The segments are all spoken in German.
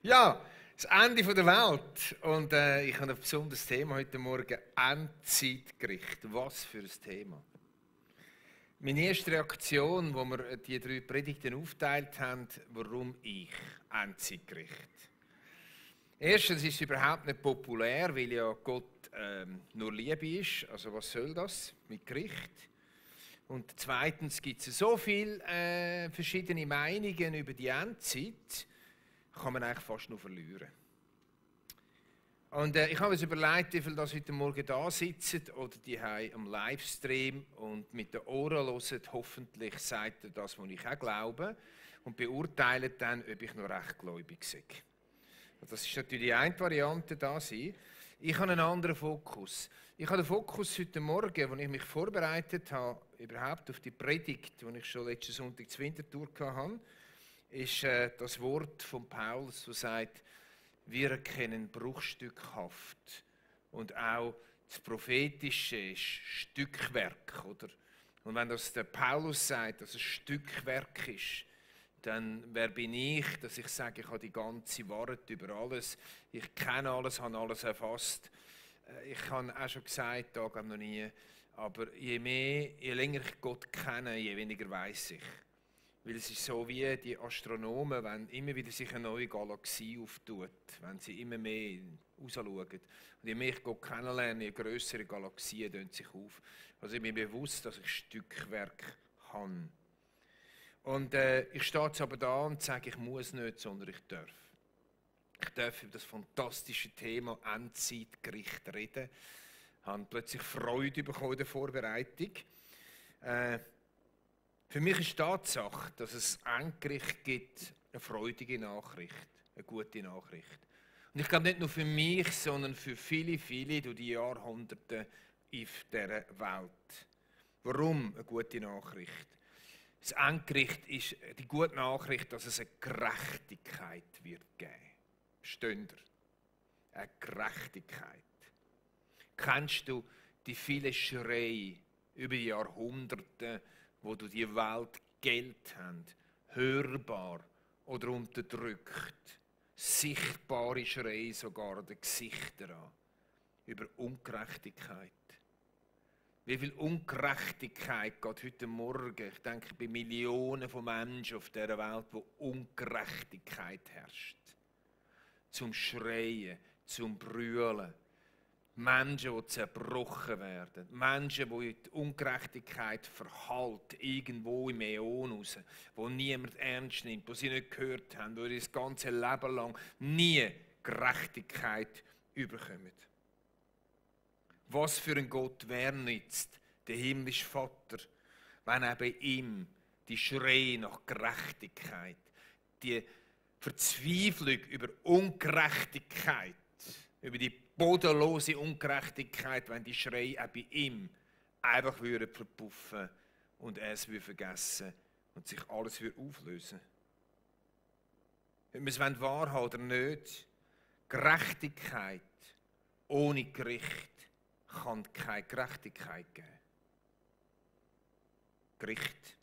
Ja, das Ende der Welt. Und ich habe ein besonderes Thema heute Morgen: Endzeitgericht. Was für ein Thema. Meine erste Reaktion, wo wir die 3 Predigten aufgeteilt haben: Warum ich? Endzeitgericht. Erstens ist es überhaupt nicht populär, weil ja Gott nur Liebe ist. Also was soll das mit Gericht? Und zweitens gibt es so viele verschiedene Meinungen über die Endzeit, kann man eigentlich fast nur verlieren. Und ich habe mir überlegt, wie viele das heute Morgen da sitzen oder die am Livestream und mit den Ohren hören. Hoffentlich sagt ihr das, was ich auch glaube, und beurteilt dann, ob ich noch rechtgläubig bin. Das ist natürlich die eine Variante da sein. Ich habe einen anderen Fokus. Ich habe den Fokus heute Morgen, als ich mich vorbereitet habe, überhaupt auf die Predigt, die ich schon letzten Sonntag zur Winterthur hatte, ist das Wort von Paulus, das sagt: Wir erkennen bruchstückhaft. Und auch das Prophetische ist Stückwerk, oder? Und wenn das der Paulus sagt, dass es Stückwerk ist, dann wer bin ich, dass ich sage, ich habe die ganze Wahrheit über alles, ich kenne alles, habe alles erfasst. Ich habe auch schon gesagt, da noch nie, aber je länger ich Gott kenne, je weniger weiß ich. Weil es ist so wie die Astronomen, wenn immer wieder sich eine neue Galaxie auftut, wenn sie immer mehr rausschauen. Und je mehr ich Gott kennenlerne, je grössere Galaxien tun sich auf. Also ich bin bewusst, dass ich Stückwerk habe. Und ich stehe jetzt aber da und sage, ich muss nicht, sondern ich darf. Ich darf über das fantastische Thema Endzeitgericht reden. Ich habe plötzlich Freude bekommen in der Vorbereitung. Für mich ist die Tatsache, dass es Endgericht gibt, eine freudige Nachricht, eine gute Nachricht. Und ich glaube nicht nur für mich, sondern für viele, viele durch die Jahrhunderte auf dieser Welt. Warum eine gute Nachricht? Das Endgericht ist die gute Nachricht, dass es eine Gerechtigkeit wird geben. Versteht ihr? Eine Gerechtigkeit. Kennst du die vielen Schreie über die Jahrhunderte, wo durch die Welt Geld haben, hörbar oder unterdrückt, sichtbare Schreie sogar an den Gesichtern an, über Ungerechtigkeit. Wie viel Ungerechtigkeit geht heute Morgen, ich denke, bei Millionen von Menschen auf dieser Welt, wo Ungerechtigkeit herrscht. Zum Schreien, zum Brüllen. Menschen, die zerbrochen werden. Menschen, die die Ungerechtigkeit verhalten, irgendwo im Äon raus, wo niemand ernst nimmt, wo sie nicht gehört haben, wo sie das ganze Leben lang nie Gerechtigkeit überkommen. Was für ein Gott wäre nützt, der himmlische Vater, wenn eben ihm die Schreie nach Gerechtigkeit, die Verzweiflung über Ungerechtigkeit, über die bodenlose Ungerechtigkeit, wenn die Schreie auch bei ihm einfach verpuffen und er es vergessen und sich alles auflösen. Ob wir es wahrhaben oder nicht, Gerechtigkeit ohne Gericht kann keine Gerechtigkeit geben. Gericht.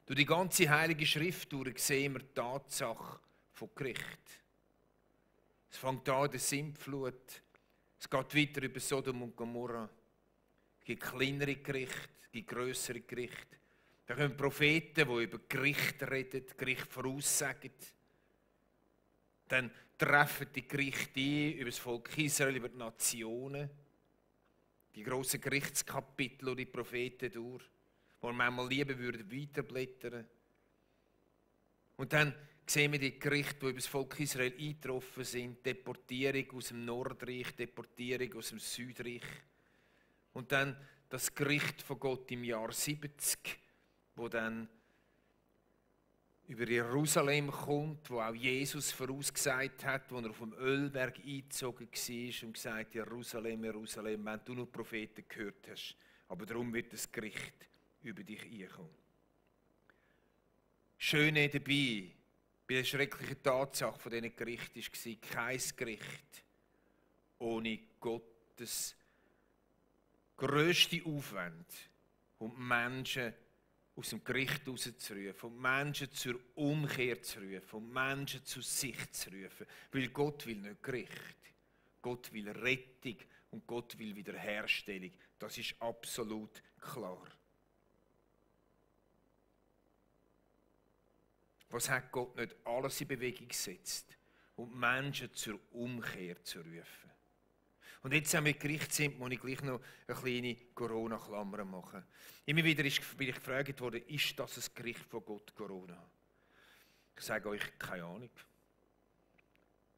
Durch die ganze Heilige Schrift sehen wir die Tatsache von Gericht. Es fängt an in der Sintflut. Es geht weiter über Sodom und Gomorra. Es gibt kleinere Gerichte, es gibt grössere Gerichte. Da kommen Propheten, die über Gericht reden, Gericht voraussagen. Dann treffen die Gerichte ein über das Volk Israel, über die Nationen. Die grossen Gerichtskapitel und die Propheten durch, wo man manchmal lieber weiterblättern würde. Und dann sehen wir die Gerichte, die über das Volk Israel eingetroffen sind. Deportierung aus dem Nordreich, Deportierung aus dem Südreich. Und dann das Gericht von Gott im Jahr 70, wo dann über Jerusalem kommt, wo auch Jesus vorausgesagt hat, als er auf dem Ölberg eingezogen war und gesagt hat: Jerusalem, Jerusalem, wenn du noch Propheten gehört hast. Aber darum wird das Gericht über dich einkommen. Schöne dabei, bei der schrecklichen Tatsache von diesen Gerichten war kein Gericht ohne Gottes grösste Aufwand, um Menschen aus dem Gericht rauszurufen, um Menschen zur Umkehr zu rufen, um Menschen zu sich zu rufen. Weil Gott will nicht Gericht. Gott will Rettung und Gott will Wiederherstellung. Das ist absolut klar. Was hat Gott nicht alles in Bewegung gesetzt, um Menschen zur Umkehr zu rufen? Und jetzt, wenn wir Gericht sind, muss ich gleich noch eine kleine Corona-Klammer machen. Immer wieder bin ich gefragt worden, ist das ein Gericht von Gott, Corona? Ich sage euch, keine Ahnung.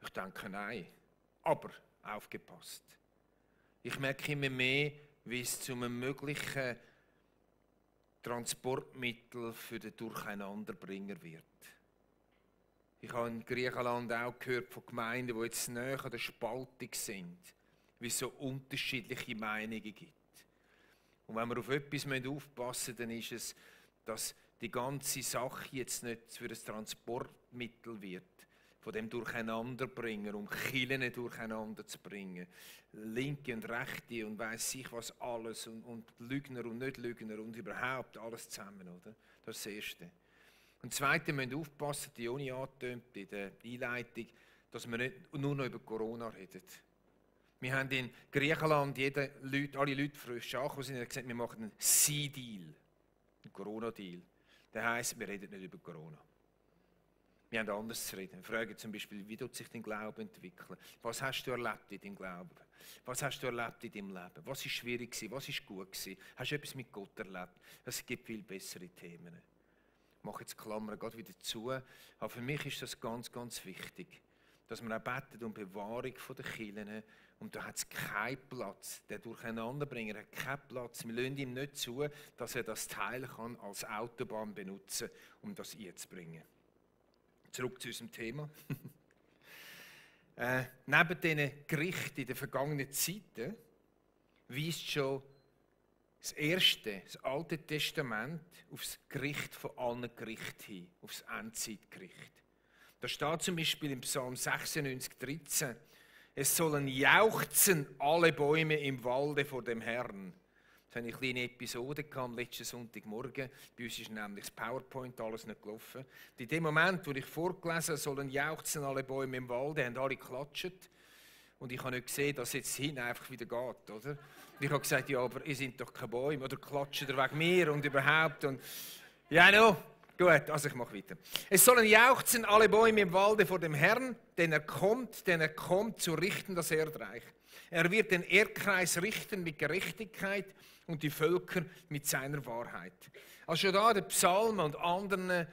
Ich denke, nein. Aber aufgepasst. Ich merke immer mehr, wie es zu einem möglichen Transportmittel für den Durcheinanderbringer wird. Ich habe in Griechenland auch gehört von Gemeinden, die jetzt näher an der Spaltung sind, wie es so unterschiedliche Meinungen gibt. Und wenn wir auf etwas aufpassen müssen, dann ist es, dass die ganze Sache jetzt nicht für ein Transportmittel wird, von dem Durcheinanderbringer, um Kirchen durcheinander zu bringen. Linke und Rechte und weiss ich was alles und Lügner und Nicht-Lügner und überhaupt alles zusammen, oder? Das ist das Erste. Und das Zweite, wir müssen aufpassen, die Joni angetönt in der Einleitung, dass wir nicht nur noch über Corona reden. Wir haben in Griechenland alle Leute frisch angekommen sind und gesagt, wir machen einen C-Deal, einen Corona-Deal. Das heisst, wir reden nicht über Corona. Wir haben anders zu reden. Wir fragen zum Beispiel, wie tut sich dein Glaube entwickeln? Was hast du erlebt in deinem Glauben? Was hast du erlebt in deinem Leben? Was war schwierig gewesen? Was war gut gewesen? Hast du etwas mit Gott erlebt? Es gibt viel bessere Themen. Ich mache jetzt Klammern gerade wieder zu. Aber für mich ist das ganz, ganz wichtig, dass wir auch beten um Bewahrung der Kirchen. Und da hat es keinen Platz. Der Durcheinanderbringer hat keinen Platz. Wir lassen ihm nicht zu, dass er das Teil kann als Autobahn benutzen kann, um das einzubringen. Zurück zu unserem Thema. Neben diesen Gerichten in den vergangenen Zeiten weist schon das Alte Testament auf das Gericht von allen Gerichten hin, auf das Endzeitgericht. Da steht zum Beispiel im Psalm 96, 13, es sollen jauchzen alle Bäume im Walde vor dem Herrn. Das hatte ich eine kleine Episode am letzten Sonntagmorgen. Bei uns ist nämlich das PowerPoint alles nicht gelaufen. In dem Moment, wo ich vorgelesen habe, sollen jauchzen alle Bäume im Walde, haben alle geklatscht. Und ich habe nicht gesehen, dass es jetzt hin einfach wieder geht, oder? Und ich habe gesagt, ja, aber ihr seid doch keine Bäume, oder klatscht ihr wegen mir und überhaupt. Und ja, no. Gut, also ich mache weiter. Es sollen jauchzen alle Bäume im Walde vor dem Herrn, denn er kommt zu richten das Erdreich. Er wird den Erdkreis richten mit Gerechtigkeit und die Völker mit seiner Wahrheit. Also schon da der Psalm und anderen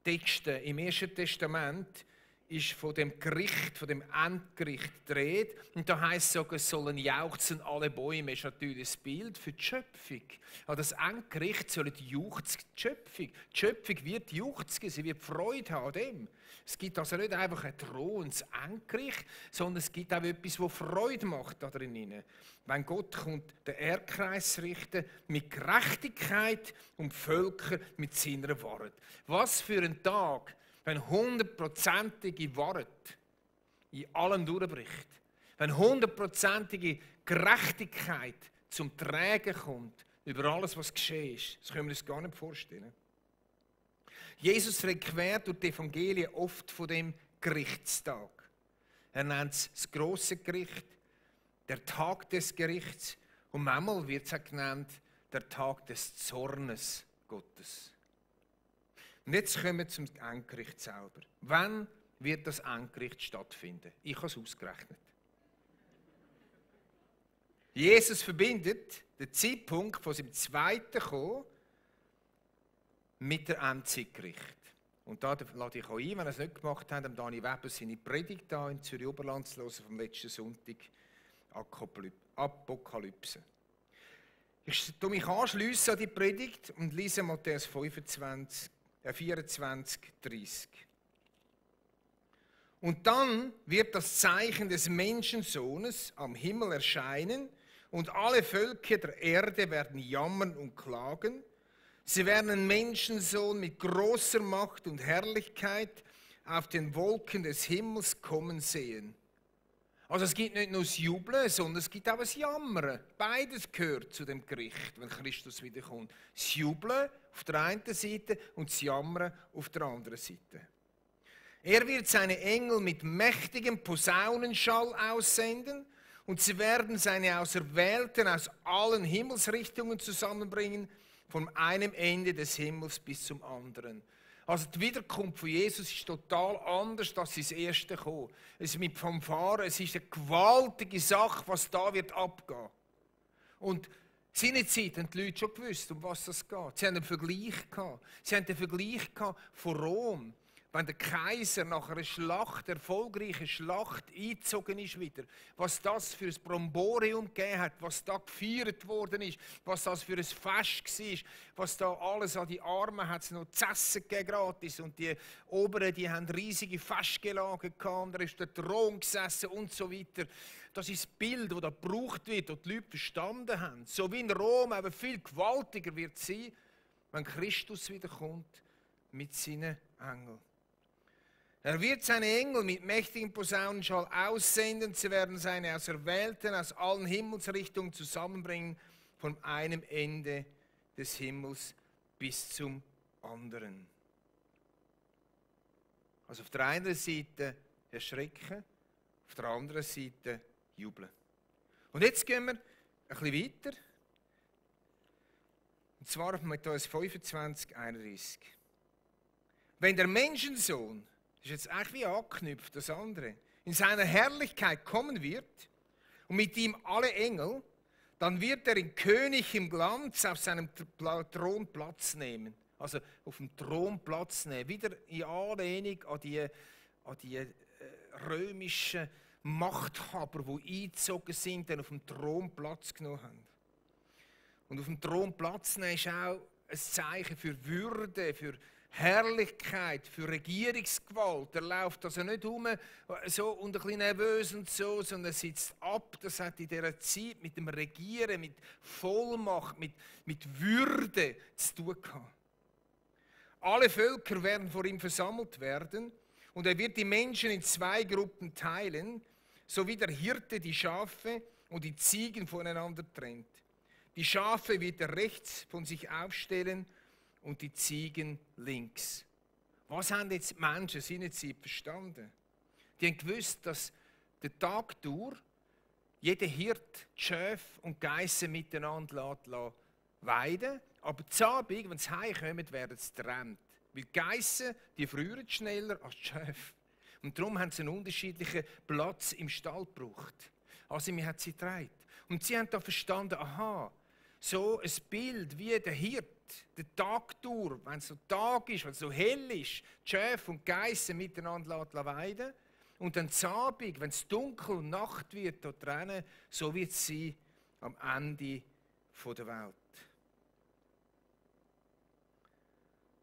Texten im Ersten Testament ist von dem Gericht, von dem Endgericht die Rede. Und da heisst es sogar, es sollen jauchzen alle Bäume. Das ist natürlich das Bild für die Schöpfung. Aber das Endgericht soll jauchzen, die Schöpfung. Die Schöpfung wird juchzen, sie wird Freude haben an dem. Es gibt also nicht einfach ein drohendes Endgericht, sondern es gibt auch etwas, das Freude macht da drinnen. Wenn Gott kommt, den Erdkreis richten mit Gerechtigkeit und die Völker mit seiner Wahrheit. Was für ein Tag, wenn 100%ige Wahrheit in allem durchbricht. Wenn 100%ige Gerechtigkeit zum Tragen kommt über alles, was geschehen ist. Das können wir uns gar nicht vorstellen. Jesus redet quer durch die Evangelien oft von dem Gerichtstag. Er nennt es das grosse Gericht, der Tag des Gerichts und manchmal wird es auch genannt, der Tag des Zornes Gottes. Und jetzt kommen wir zum Endgericht selber. Wann wird das Endgericht stattfinden? Ich habe es ausgerechnet. Jesus verbindet den Zeitpunkt von seinem zweiten Kommen mit der Endzeitgericht. Und da lade ich euch ein, wenn ihr es nicht gemacht habt, am Dani Weber seine Predigt da in Zürich-Oberland zu hören vom letzten Sonntag, Apokalypse. Ich schließe mich an die Predigt und lese Matthäus 24, 30. Und dann wird das Zeichen des Menschensohnes am Himmel erscheinen und alle Völker der Erde werden jammern und klagen. Sie werden den Menschensohn mit großer Macht und Herrlichkeit auf den Wolken des Himmels kommen sehen. Also es gibt nicht nur das Jubeln, sondern es gibt auch das Jammern. Beides gehört zu dem Gericht, wenn Christus wiederkommt. Das Jubeln auf der einen Seite und das Jammern auf der anderen Seite. Er wird seine Engel mit mächtigem Posaunenschall aussenden und sie werden seine Auserwählten aus allen Himmelsrichtungen zusammenbringen, von einem Ende des Himmels bis zum anderen. Also die Wiederkunft von Jesus ist total anders als das erste Kommen. Es ist mit Fanfaren, es ist eine gewaltige Sache, was da wird abgehen. Und seinerzeit haben die Leute schon gewusst, um was es geht. Sie haben einen Vergleich gehabt. Sie haben den Vergleich gehabt von Rom. Wenn der Kaiser nach einer Schlacht, erfolgreichen Schlacht, eingezogen ist wieder, was das für ein Bromborium gegeben hat, was da gefeiert worden ist, was das für ein Fest war, was da alles an die Armen hat es noch zu essen gegeben gratis und die Oberen, die haben riesige Festgelage gehabt und da ist der Thron gesessen und so weiter. Das ist das Bild, das da gebraucht wird, das die Leute verstanden haben. So wie in Rom, aber viel gewaltiger wird es sein, wenn Christus wiederkommt mit seinen Engeln. Er wird seine Engel mit mächtigem Posaunenschall aussenden, sie werden seine Auserwählten aus allen Himmelsrichtungen zusammenbringen, von einem Ende des Himmels bis zum anderen. Also auf der einen Seite erschrecken, auf der anderen Seite jubeln. Und jetzt gehen wir ein bisschen weiter. Und zwar auf Matthäus 25, 31. Wenn der Menschensohn, das ist jetzt eigentlich wie angeknüpft, das andere, in seiner Herrlichkeit kommen wird und mit ihm alle Engel, dann wird er in königlichem Glanz auf seinem Thron Platz nehmen. Also auf dem Thron Platz nehmen. Wieder in Anlehnung an die römischen Machthaber, die eingezogen sind, dann auf dem Thron Platz genommen haben. Und auf dem Thron Platz nehmen ist auch ein Zeichen für Würde, für Herrlichkeit, für Regierungsgewalt. Er läuft also nicht rum so und ein bisschen nervös und so, sondern er sitzt ab. Das hat in dieser Zeit mit dem Regieren, mit Vollmacht, mit Würde zu tun gehabt. Alle Völker werden vor ihm versammelt werden und er wird die Menschen in zwei Gruppen teilen, so wie der Hirte die Schafe und die Ziegen voneinander trennt. Die Schafe wird er rechts von sich aufstellen und die Ziegen links. Was haben jetzt die Menschen seinerzeit verstanden? Die haben gewusst, dass der Tag durch jeder Hirt die Schafe und die Geissen miteinander weiden, aber zu Abend, wenn sie heimkommen, werden sie getrennt. Weil die Geissen, die frieren schneller als die Schafe. Und darum haben sie einen unterschiedlichen Platz im Stall gebraucht. Also man hat sie getrennt. Und sie haben da verstanden, aha, so ein Bild wie der Hirt, der Tag durch, wenn es so Tag ist, wenn es so hell ist, die Schafe und die Geissen miteinander weiden. Und dann zu Abend, wenn es dunkel und Nacht wird, dort drinnen, so wird es sein am Ende der Welt.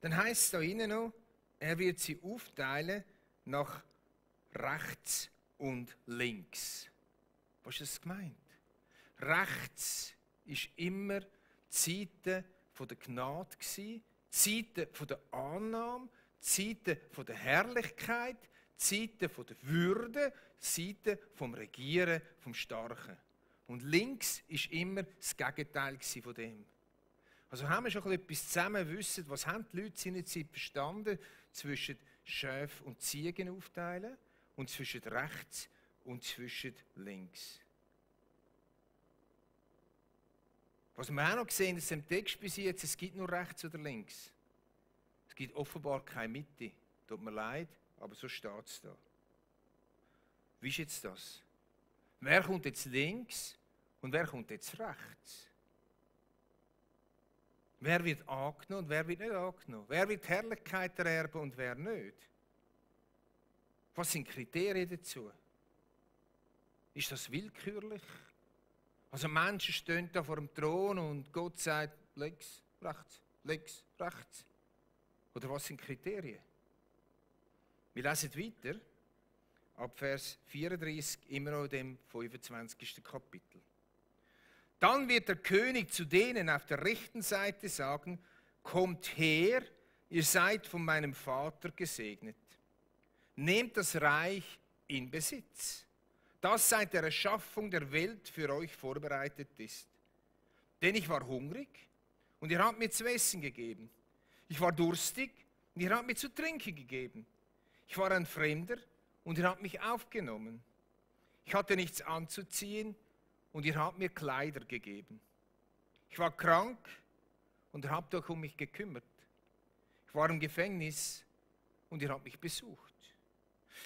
Dann heisst es da innen noch, er wird sie aufteilen nach rechts und links. Was ist das gemeint? Rechts ist immer die Seite der Gnade, die Seite der Annahme, die Seite der Herrlichkeit, die Seite der Würde, die Seite vom Regieren, vom Starken. Und links ist immer das Gegenteil von dem. Also haben wir schon etwas zusammen wissen, was haben die Leute seinerzeit verstanden, zwischen Schafe und Ziegen aufteilen und zwischen rechts und zwischen links. Was wir auch noch sehen, ist im Text bis jetzt, es gibt nur rechts oder links. Es gibt offenbar keine Mitte. Tut mir leid, aber so steht es da. Wie ist jetzt das? Wer kommt jetzt links und wer kommt jetzt rechts? Wer wird angenommen und wer wird nicht angenommen? Wer wird Herrlichkeit ererben und wer nicht? Was sind Kriterien dazu? Ist das willkürlich? Also Menschen stehen da vor dem Thron und Gott sagt links, rechts, links, rechts. Oder was sind Kriterien? Wir lesen weiter, ab Vers 34, immer noch in dem 25. Kapitel. Dann wird der König zu denen auf der rechten Seite sagen, kommt her, ihr seid von meinem Vater gesegnet. Nehmt das Reich in Besitz, das seit der Erschaffung der Welt für euch vorbereitet ist. Denn ich war hungrig und ihr habt mir zu essen gegeben. Ich war durstig und ihr habt mir zu trinken gegeben. Ich war ein Fremder und ihr habt mich aufgenommen. Ich hatte nichts anzuziehen und ihr habt mir Kleider gegeben. Ich war krank und ihr habt euch um mich gekümmert. Ich war im Gefängnis und ihr habt mich besucht.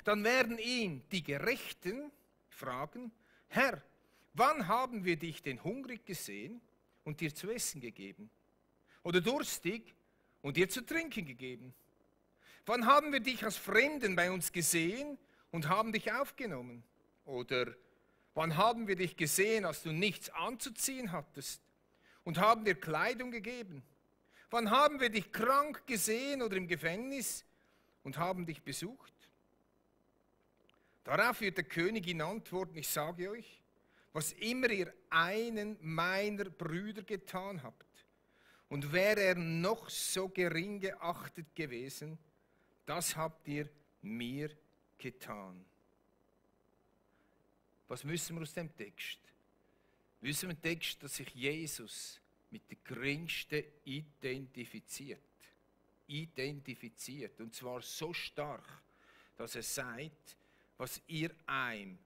Dann werden ihn, die Gerechten, fragen: Herr, wann haben wir dich denn hungrig gesehen und dir zu essen gegeben? Oder durstig und dir zu trinken gegeben? Wann haben wir dich als Fremden bei uns gesehen und haben dich aufgenommen? Oder wann haben wir dich gesehen, als du nichts anzuziehen hattest und haben dir Kleidung gegeben? Wann haben wir dich krank gesehen oder im Gefängnis und haben dich besucht? Darauf wird der Königin antworten: Ich sage euch, was immer ihr einen meiner Brüder getan habt, und wäre er noch so gering geachtet gewesen, das habt ihr mir getan. Was müssen wir aus dem Text? Wir wissen im Text, dass sich Jesus mit den Geringsten identifiziert. Und zwar so stark, dass er sagt: Was ihr einem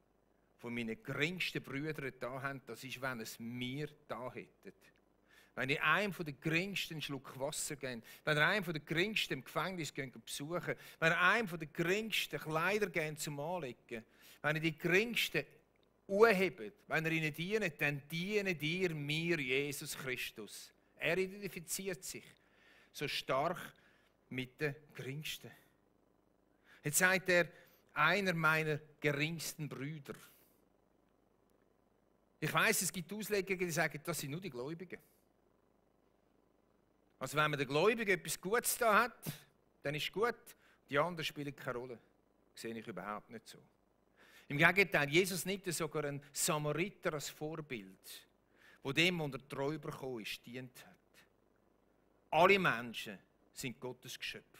von meinen geringsten Brüdern da habt, das ist, wenn es mir da hättet. Wenn ihr einem von den geringsten einen Schluck Wasser gebt, wenn ihr einem von den geringsten im Gefängnis besuchen, wenn ihr einem von den geringsten Kleider gebt zum Anlegen, wenn ihr die geringsten anhebt, wenn ihr ihnen dient, dann dienen ihr mir, Jesus Christus. Er identifiziert sich so stark mit den Geringsten. Jetzt sagt er: einer meiner geringsten Brüder. Ich weiss, es gibt Ausleger, die sagen, das sind nur die Gläubigen. Also wenn man den Gläubigen etwas Gutes da hat, dann ist es gut. Die anderen spielen keine Rolle. Das sehe ich überhaupt nicht so. Im Gegenteil, Jesus nimmt sogar einen Samariter als Vorbild, wo dem, der treu bekommen ist, dient hat. Alle Menschen sind Gottes Geschöpf.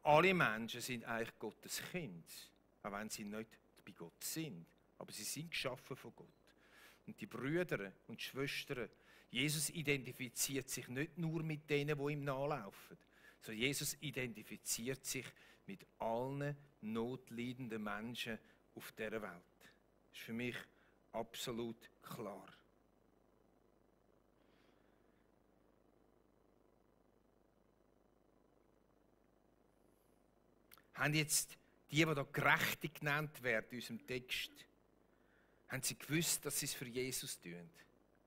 Alle Menschen sind eigentlich Gottes Kind, auch wenn sie nicht bei Gott sind. Aber sie sind geschaffen von Gott. Und die Brüder und die Schwestern, Jesus identifiziert sich nicht nur mit denen, die ihm nachlaufen, sondern Jesus identifiziert sich mit allen notleidenden Menschen auf dieser Welt. Das ist für mich absolut klar. Haben jetzt die da Gerechte genannt werden in unserem Text, haben sie gewusst, dass sie es für Jesus tun?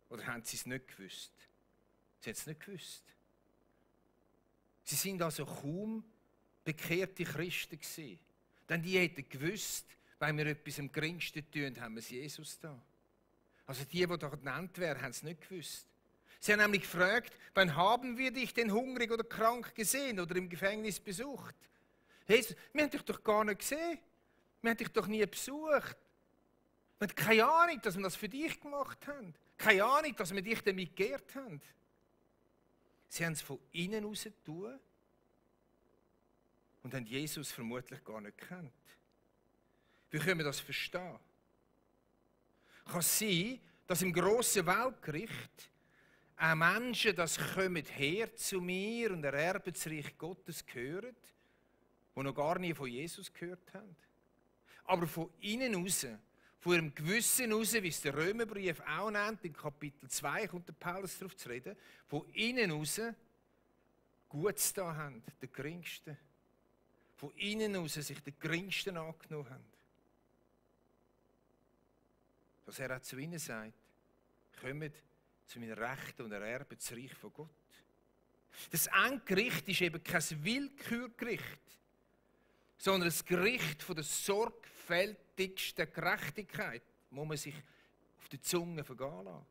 Oder haben sie es nicht gewusst? Sie haben es nicht gewusst. Sie sind also kaum bekehrte Christen gewesen. Denn die hätten gewusst, wenn wir etwas am geringsten tun, haben wir es Jesus da. Also die da genannt werden, haben es nicht gewusst. Sie haben nämlich gefragt: Wann haben wir dich denn hungrig oder krank gesehen oder im Gefängnis besucht? Jesus, wir haben dich doch gar nicht gesehen. Wir haben dich doch nie besucht. Wir haben keine Ahnung, dass wir das für dich gemacht haben. Keine Ahnung, dass wir dich damit geehrt haben. Sie haben es von innen heraus getan und haben Jesus vermutlich gar nicht gekannt. Wie können wir das verstehen? Kann es sein, dass im grossen Weltgericht auch Menschen, das kommen her zu mir und ererben das Reich Gottes, gehören, die noch gar nie von Jesus gehört haben? Aber von innen heraus, von ihrem Gewissen heraus, wie es der Römerbrief auch nennt, in Kapitel 2 kommt der Paulus darauf zu reden, von innen heraus Gutes da haben, den Geringsten. Von innen heraus sich den Geringsten angenommen haben. Dass er auch zu ihnen sagt: Kommt zu meinen Rechten und ererben das Reich von Gott. Das Endgericht ist eben kein Willkürgericht, sondern das Gericht von der sorgfältigsten Gerechtigkeit, muss man sich auf die Zunge vergehen lassen.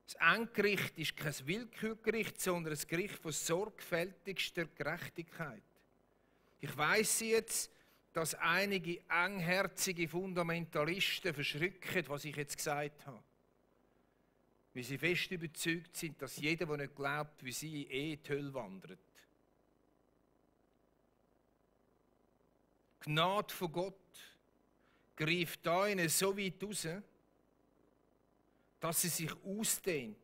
Das Endgericht ist kein Willkürgericht, sondern ein Gericht von sorgfältigster Gerechtigkeit. Ich weiss jetzt, dass einige engherzige Fundamentalisten verschrecken, was ich jetzt gesagt habe. Weil sie fest überzeugt sind, dass jeder, der nicht glaubt, wie sie, in die Hölle wandert. Die Gnade von Gott greift da ihnen so weit raus, dass sie sich ausdehnt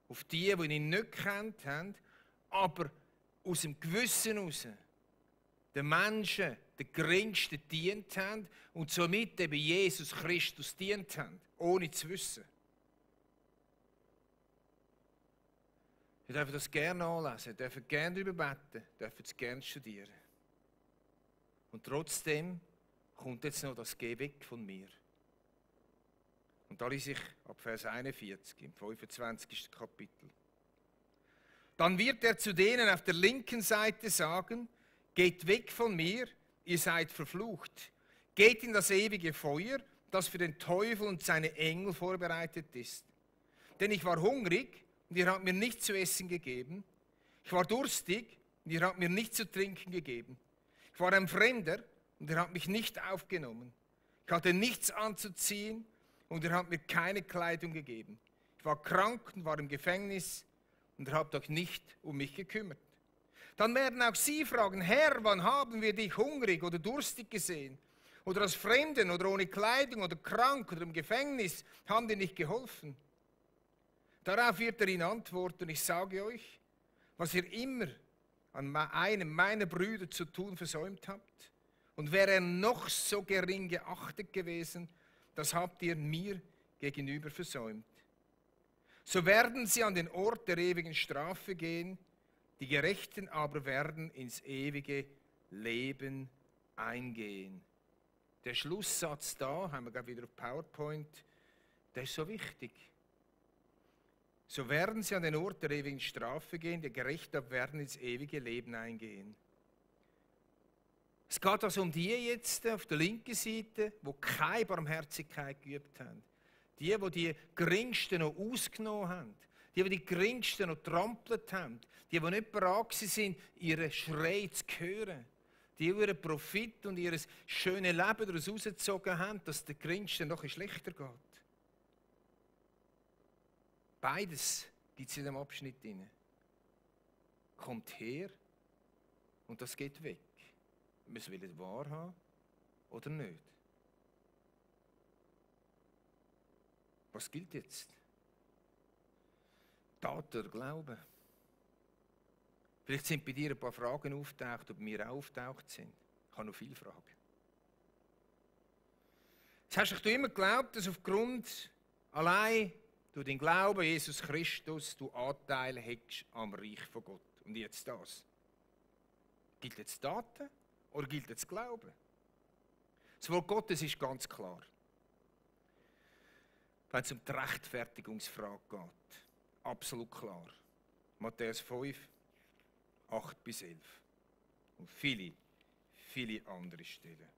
auf die ihn nicht gekannt haben, aber aus dem Gewissen heraus den Menschen, den Geringsten, dient haben und somit eben Jesus Christus dient haben, ohne zu wissen. Wir dürfen das gerne anlesen, dürfen gerne darüber beten, dürfen es gerne studieren. Und trotzdem kommt jetzt noch das Geh weg von mir. Und da lese ich ab Vers 41 im 25. Kapitel. Dann wird er zu denen auf der linken Seite sagen, geht weg von mir, ihr seid verflucht. Geht in das ewige Feuer, das für den Teufel und seine Engel vorbereitet ist. Denn ich war hungrig, und ihr habt mir nichts zu essen gegeben. Ich war durstig, und ihr habt mir nichts zu trinken gegeben. Ich war ein Fremder, und ihr habt mich nicht aufgenommen. Ich hatte nichts anzuziehen, und ihr habt mir keine Kleidung gegeben. Ich war krank und war im Gefängnis, und ihr habt euch nicht um mich gekümmert. Dann werden auch sie fragen, Herr, wann haben wir dich hungrig oder durstig gesehen? Oder als Fremden oder ohne Kleidung oder krank oder im Gefängnis, haben dir nicht geholfen? Darauf wird er ihnen antworten, ich sage euch, was ihr immer an einem meiner Brüder zu tun versäumt habt, und wäre er noch so gering geachtet gewesen, das habt ihr mir gegenüber versäumt. So werden sie an den Ort der ewigen Strafe gehen, die Gerechten aber werden ins ewige Leben eingehen. Der Schlusssatz da, haben wir gerade wieder auf PowerPoint, der ist so wichtig. So werden sie an den Ort der ewigen Strafe gehen, die Gerechten werden ins ewige Leben eingehen. Es geht also um die jetzt auf der linken Seite, die keine Barmherzigkeit geübt haben. Die Geringsten noch ausgenommen haben. Die Geringsten noch trampelt haben. Die nicht bereit sind, ihren Schrei zu hören. Die ihren Profit und ihr schönes Leben daraus rausgezogen haben, dass es den Geringsten noch schlechter geht. Beides gibt es in dem Abschnitt drin. Kommt her und das geht weg. Wir wollen es wahrhaben oder nicht. Was gilt jetzt? Tat oder Glaube? Vielleicht sind bei dir ein paar Fragen auftaucht, ob mir auch auftaucht sind. Ich habe noch viele Fragen. Jetzt hast du immer geglaubt, dass aufgrund allein durch den Glauben an Jesus Christus du Anteil hättest am Reich von Gott. Und jetzt das. Gilt jetzt Taten oder gilt jetzt Glauben? Das Wort Gottes ist ganz klar. Wenn es um die Rechtfertigungsfrage geht. Absolut klar. Matthäus 5, 8 bis 11. Und viele, viele andere Stellen.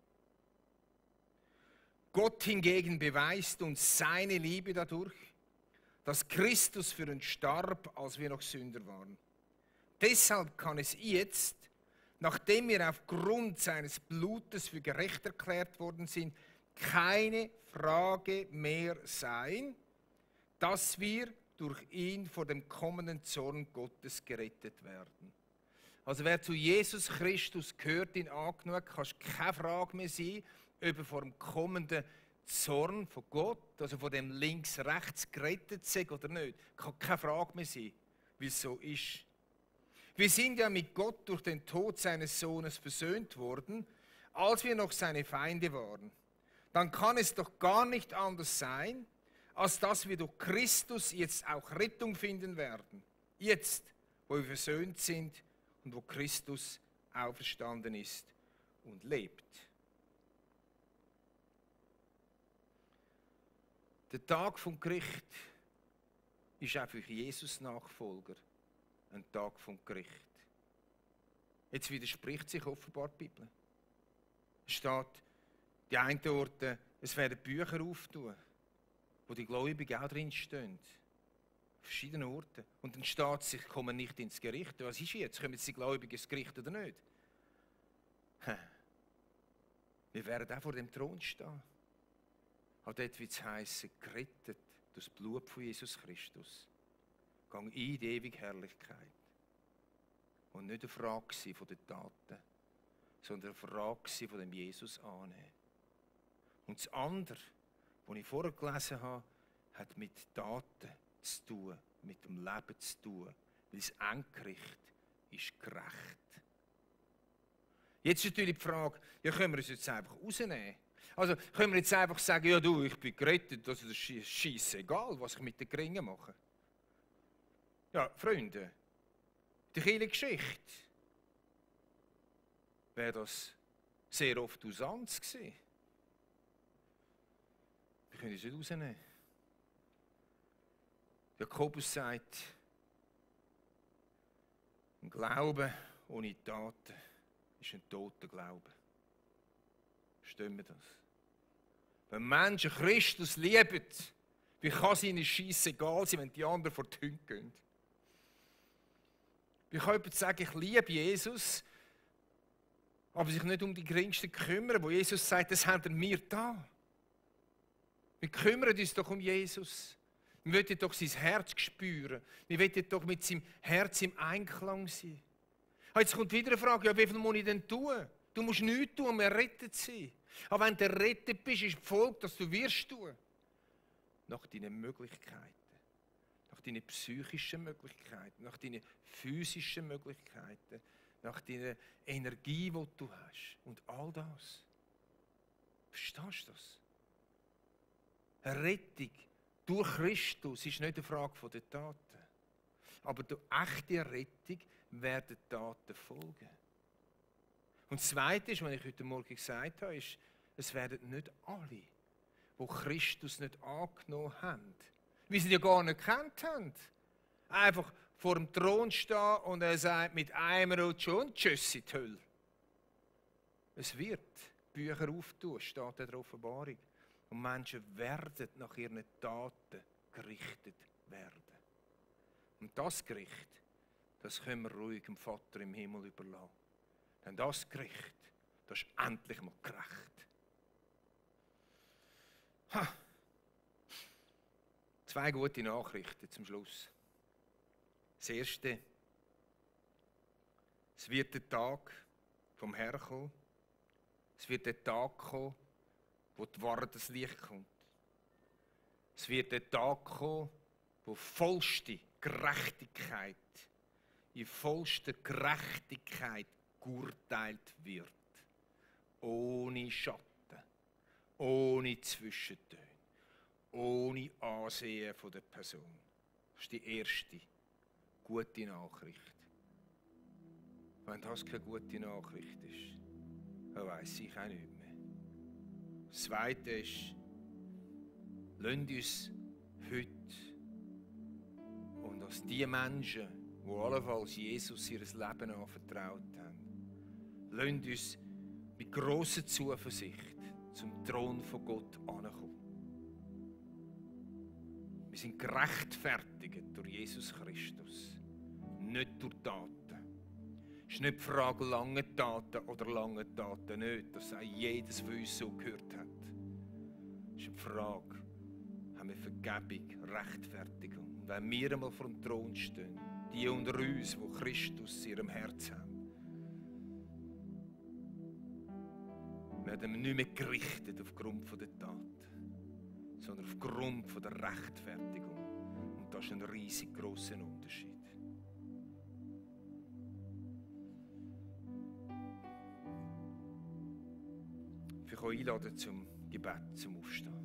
Gott hingegen beweist uns seine Liebe dadurch, dass Christus für uns starb, als wir noch Sünder waren. Deshalb kann es jetzt, nachdem wir aufgrund seines Blutes für gerecht erklärt worden sind, keine Frage mehr sein, dass wir durch ihn vor dem kommenden Zorn Gottes gerettet werden. Also wer zu Jesus Christus gehört, ihn angenommen, kann keine Frage mehr sein, ob er vor dem kommenden Zorn von Gott, also von dem links-rechts gerettet sei oder nicht. Kann keine Frage mehr sein, wie es so ist. Wir sind ja mit Gott durch den Tod seines Sohnes versöhnt worden, als wir noch seine Feinde waren. Dann kann es doch gar nicht anders sein, als dass wir durch Christus jetzt auch Rettung finden werden. Jetzt, wo wir versöhnt sind und wo Christus auferstanden ist und lebt. Der Tag vom Gericht ist auch für Jesus-Nachfolger ein Tag vom Gericht. Jetzt widerspricht sich offenbar die Bibel. Es steht, die einen Orte, es werden Bücher auftun, wo die Gläubigen auch drin stehen. Auf verschiedenen Orten. Und dann steht es, sie kommen nicht ins Gericht. Was ist jetzt? Kommen jetzt die Gläubigen ins Gericht oder nicht? Wir werden auch vor dem Thron stehen. Aber dort wird es heissen, gerettet durch das Blut von Jesus Christus. Gang in die ewige Herrlichkeit. Und nicht eine Frage von den Taten, sondern eine Frage von dem Jesus annehmen. Und das andere, was ich vorher gelesen habe, hat mit Taten zu tun, mit dem Leben zu tun. Weil das Endgericht ist gerecht. Jetzt ist natürlich die Frage, ja, können wir es jetzt einfach rausnehmen? Also können wir jetzt einfach sagen, ja du, ich bin gerettet, also das ist scheissegal, was ich mit den Geringen mache. Ja, Freunde, die Kirchengeschichte wäre das sehr oft Usanz gewesen. Wir können es nicht rausnehmen. Jakobus sagt, ein Glaube ohne Taten ist ein toter Glaube. Verstehen wir das? Wenn Menschen Christus lieben, wie kann es ihnen scheissegal sein, wenn die anderen vor die Hunde gehen? Wie kann jemand sagen, ich liebe Jesus, aber sich nicht um die Geringsten kümmern, wo Jesus sagt, das haben wir da. Wir kümmern uns doch um Jesus. Wir wollen doch sein Herz spüren. Wir wollen doch mit seinem Herz im Einklang sein. Jetzt kommt wieder eine Frage, ja, wie viel muss ich denn tun? Du musst nichts tun, um errettet zu sein. Aber wenn du errettet bist, ist die Folge, dass du wirst tun. Nach deinen Möglichkeiten. Nach deinen psychischen Möglichkeiten. Nach deinen physischen Möglichkeiten. Nach deiner Energie, die du hast. Und all das. Verstehst du das? Errettung durch Christus ist nicht eine Frage der Taten. Aber durch echte Errettung werden Taten folgen. Und das Zweite ist, was ich heute Morgen gesagt habe, ist, es werden nicht alle, die Christus nicht angenommen haben, weil sie ihn ja gar nicht gekannt haben, einfach vor dem Thron stehen und er sagt mit einem Rutsch und tschüss in die Hölle. Es wird Bücher auftun, steht in der Offenbarung. Und Menschen werden nach ihren Taten gerichtet werden. Und das Gericht, das können wir ruhig dem Vater im Himmel überlassen. Denn das Gericht, das ist endlich mal gerecht. Ha. 2 gute Nachrichten zum Schluss. Das erste, es wird der Tag vom Herrn kommen. Es wird der Tag kommen, wo die Wahrheit das Licht kommt. Es wird der Tag kommen, wo vollste Gerechtigkeit, in vollster Gerechtigkeit geurteilt wird. Ohne Schatten, ohne Zwischentöne, ohne Ansehen von der Person. Das ist die erste gute Nachricht. Wenn das keine gute Nachricht ist, dann weiss ich auch nicht mehr. Das Zweite ist, lasst uns heute und als die Menschen, die allenfalls Jesus ihr Leben anvertraut haben, lasst uns mit grosser Zuversicht zum Thron von Gott ankommen. Wir sind gerechtfertigt durch Jesus Christus, nicht durch Taten. Es ist nicht die Frage, lange Taten oder lange Taten nicht, dass auch jedes von uns so gehört hat. Es ist eine Frage, haben wir Vergebung, Rechtfertigung. Und wenn wir einmal vor dem Thron stehen, die unter uns, die Christus in ihrem Herz haben, werden wir nicht mehr gerichtet aufgrund der Taten, sondern aufgrund der Rechtfertigung. Und das ist ein riesig grosser Unterschied. Ich kann einladen zum Gebet, zum Aufstehen.